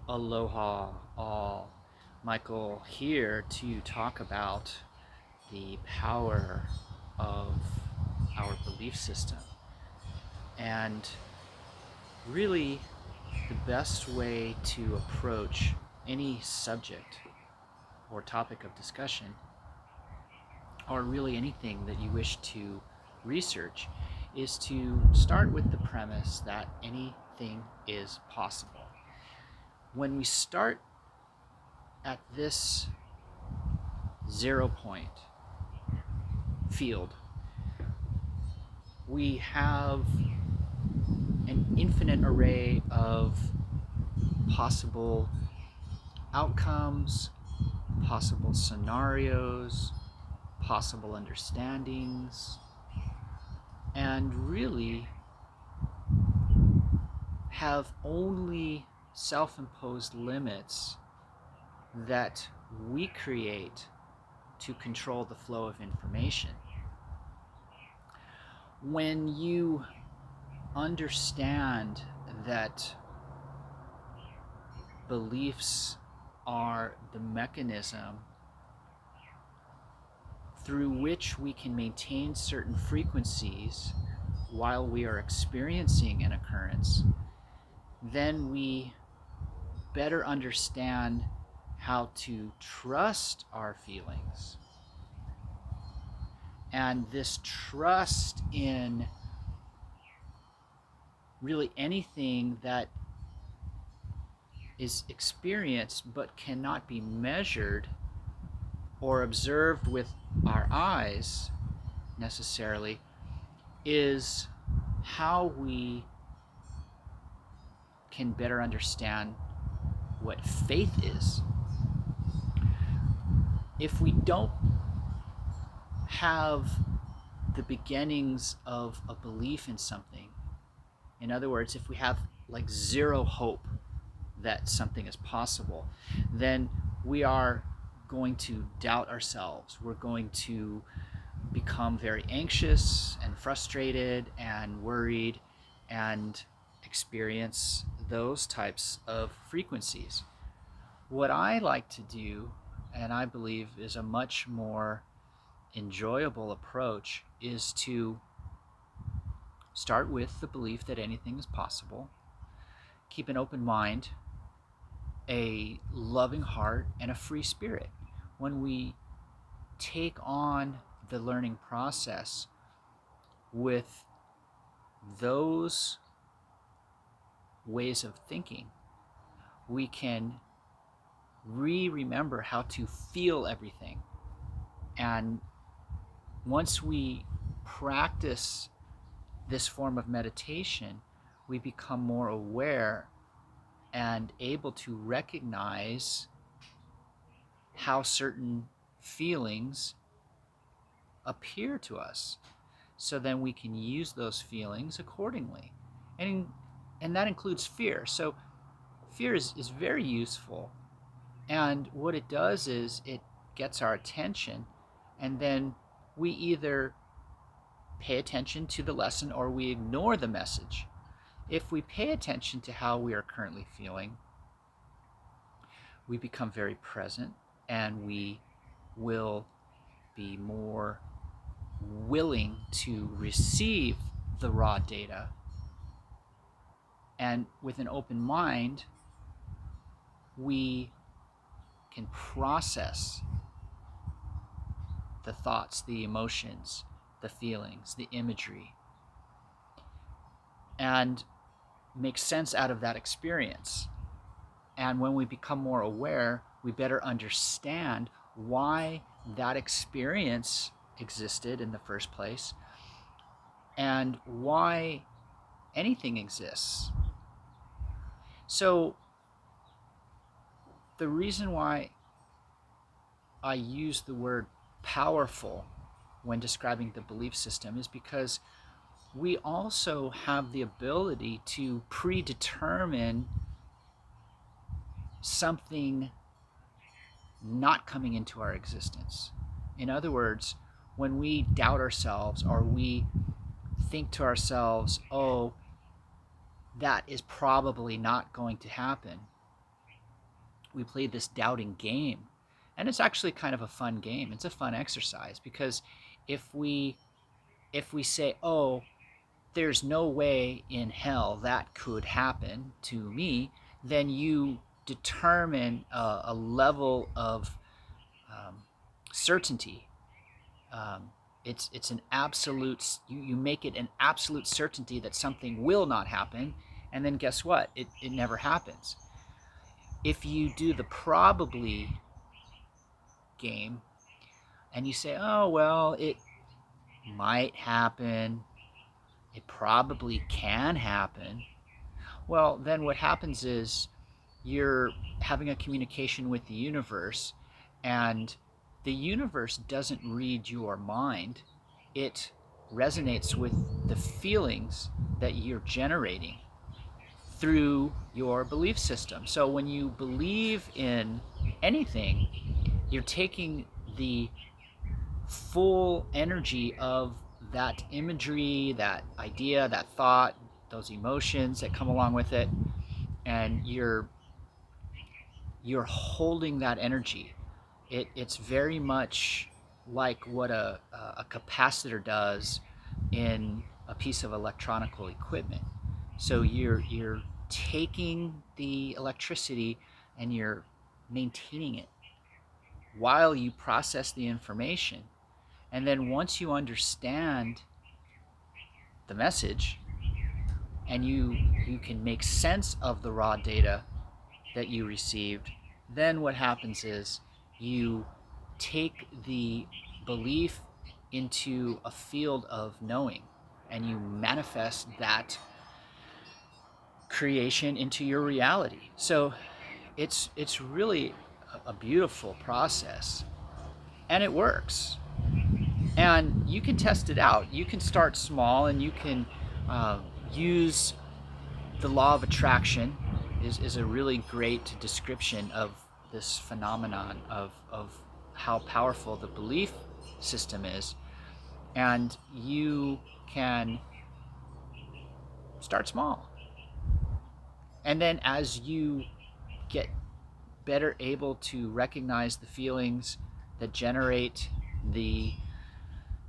Aloha all. Michael here to talk about the power of our belief system. And really, the best way to approach any subject or topic of discussion, or really anything that you wish to research, is to start with the premise that anything is possible. When we start at this 0 point field, we have an infinite array of possible outcomes, possible scenarios, possible understandings, and really have only self imposed limits that we create to control the flow of information. When you understand that beliefs are the mechanism through which we can maintain certain frequencies while we are experiencing an occurrence, then we better understand how to trust our feelings. And this trust in really anything that is experienced but cannot be measured or observed with our eyes necessarily is how we can better understand what faith is. If we don't have the beginnings of a belief in something, in other words, if we have like zero hope that something is possible, then we are going to doubt ourselves. We're going to become very anxious and frustrated and worried and experience those types of frequencies. What I like to do, and I believe is a much more enjoyable approach, is to start with the belief that anything is possible, keep an open mind, a loving heart, and a free spirit. When we take on the learning process with those ways of thinking, we can remember how to feel everything. And once we practice this form of meditation, we become more aware and able to recognize how certain feelings appear to us. So then we can use those feelings accordingly. And that includes fear. So fear is very useful. And what it does is it gets our attention, and then we either pay attention to the lesson or we ignore the message. If we pay attention to how we are currently feeling, we become very present and we will be more willing to receive the raw data. And with an open mind, we can process the thoughts, the emotions, the feelings, the imagery, and make sense out of that experience. And when we become more aware, we better understand why that experience existed in the first place and why anything exists. So, the reason why I use the word powerful when describing the belief system is because we also have the ability to predetermine something not coming into our existence. In other words, when we doubt ourselves or we think to ourselves, oh, that is probably not going to happen, we play this doubting game. And it's actually kind of a fun game. It's a fun exercise because if we say, "Oh, there's no way in hell that could happen to me," then you determine a level of um, certainty. Um, it's an absolute. You make it an absolute certainty that something will not happen, and then guess what? It never happens. If you do the probably game and you say, "Oh well, it might happen. It probably can happen." Well, then what happens is you're having a communication with the universe, and the universe doesn't read your mind. It resonates with the feelings that you're generating through your belief system. So when you believe in anything, you're taking the full energy of that imagery, that idea, that thought, those emotions that come along with it, and you're holding that energy. It's very much like what a capacitor does in a piece of electronical equipment. So you're taking the electricity and you're maintaining it while you process the information. And then once you understand the message and you can make sense of the raw data that you received, then what happens is you take the belief into a field of knowing and you manifest that creation into your reality. So it's really a beautiful process, and it works. And you can test it out. You can start small, and you can uh, use the law of attraction is a really great description of this phenomenon of how powerful the belief system is. And you can start small. And then as you get better able to recognize the feelings that generate the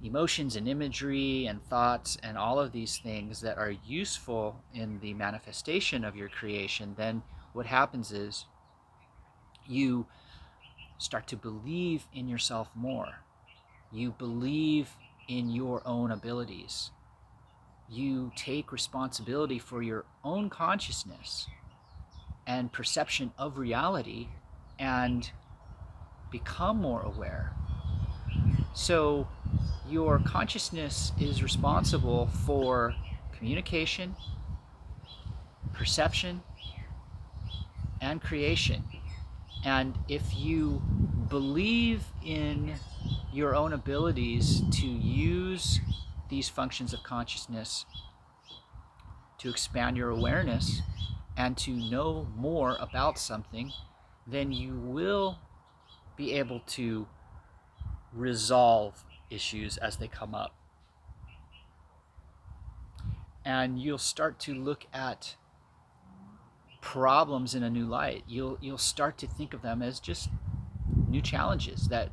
emotions and imagery and thoughts and all of these things that are useful in the manifestation of your creation, then what happens is you start to believe in yourself more. You believe in your own abilities. You take responsibility for your own consciousness and perception of reality and become more aware. So your consciousness is responsible for communication, perception, and creation. And if you believe in your own abilities to use these functions of consciousness to expand your awareness and to know more about something, then you will be able to resolve issues as they come up. And you'll start to look at problems in a new light. You'll start to think of them as just new challenges that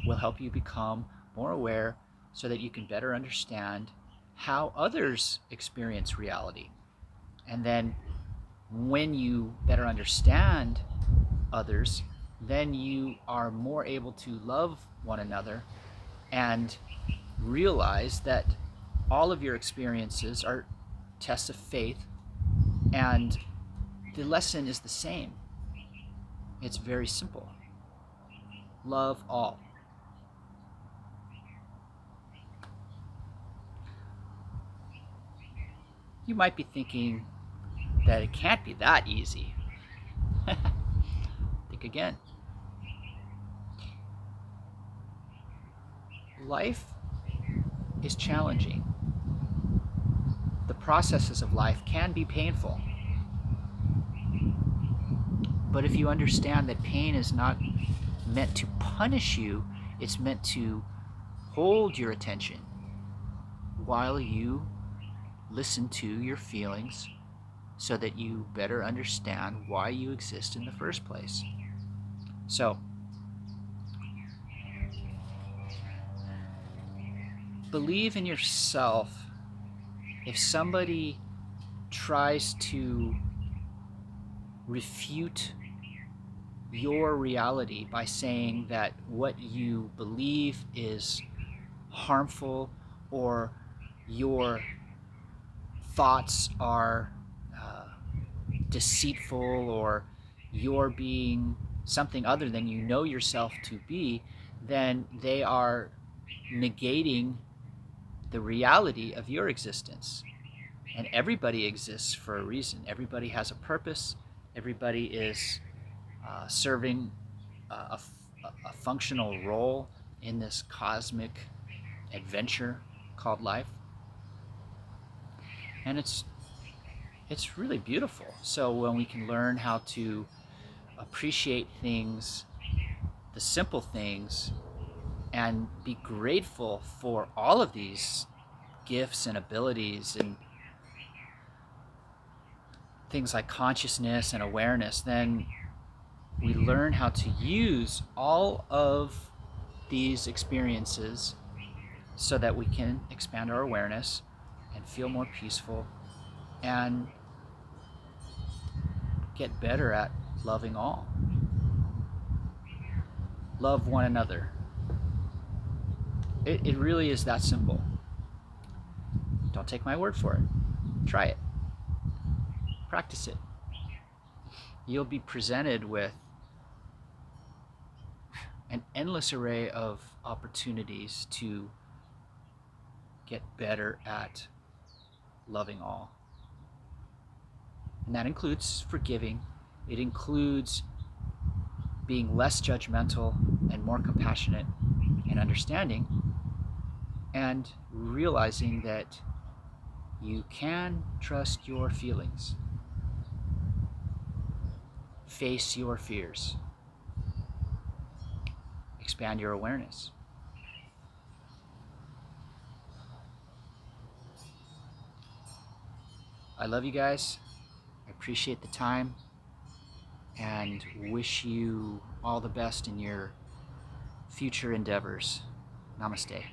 will help you become more aware so that you can better understand how others experience reality. And then when you better understand others, then you are more able to love one another and realize that all of your experiences are tests of faith, and the lesson is the same. It's very simple. Love all. You might be thinking that it can't be that easy. Think again. Life is challenging. The processes of life can be painful. But if you understand that pain is not meant to punish you, it's meant to hold your attention while you listen to your feelings so that you better understand why you exist in the first place. So, believe in yourself. If somebody tries to refute your reality by saying that what you believe is harmful, or your thoughts are deceitful, or you're being something other than you know yourself to be, then they are negating the reality of your existence. And everybody exists for a reason. Everybody has a purpose. Everybody is serving a functional role in this cosmic adventure called life. And it's really beautiful. So when we can learn how to appreciate things, the simple things, and be grateful for all of these gifts and abilities and things like consciousness and awareness, then we learn how to use all of these experiences so that we can expand our awareness and feel more peaceful and get better at loving all. Love one another. It really is that simple. Don't take my word for it. Try it. Practice it. You'll be presented with an endless array of opportunities to get better at loving all. And that includes forgiving. It includes being less judgmental and more compassionate and understanding, and realizing that you can trust your feelings, face your fears, expand your awareness. I love you guys. I appreciate the time and wish you all the best in your future endeavors. Namaste.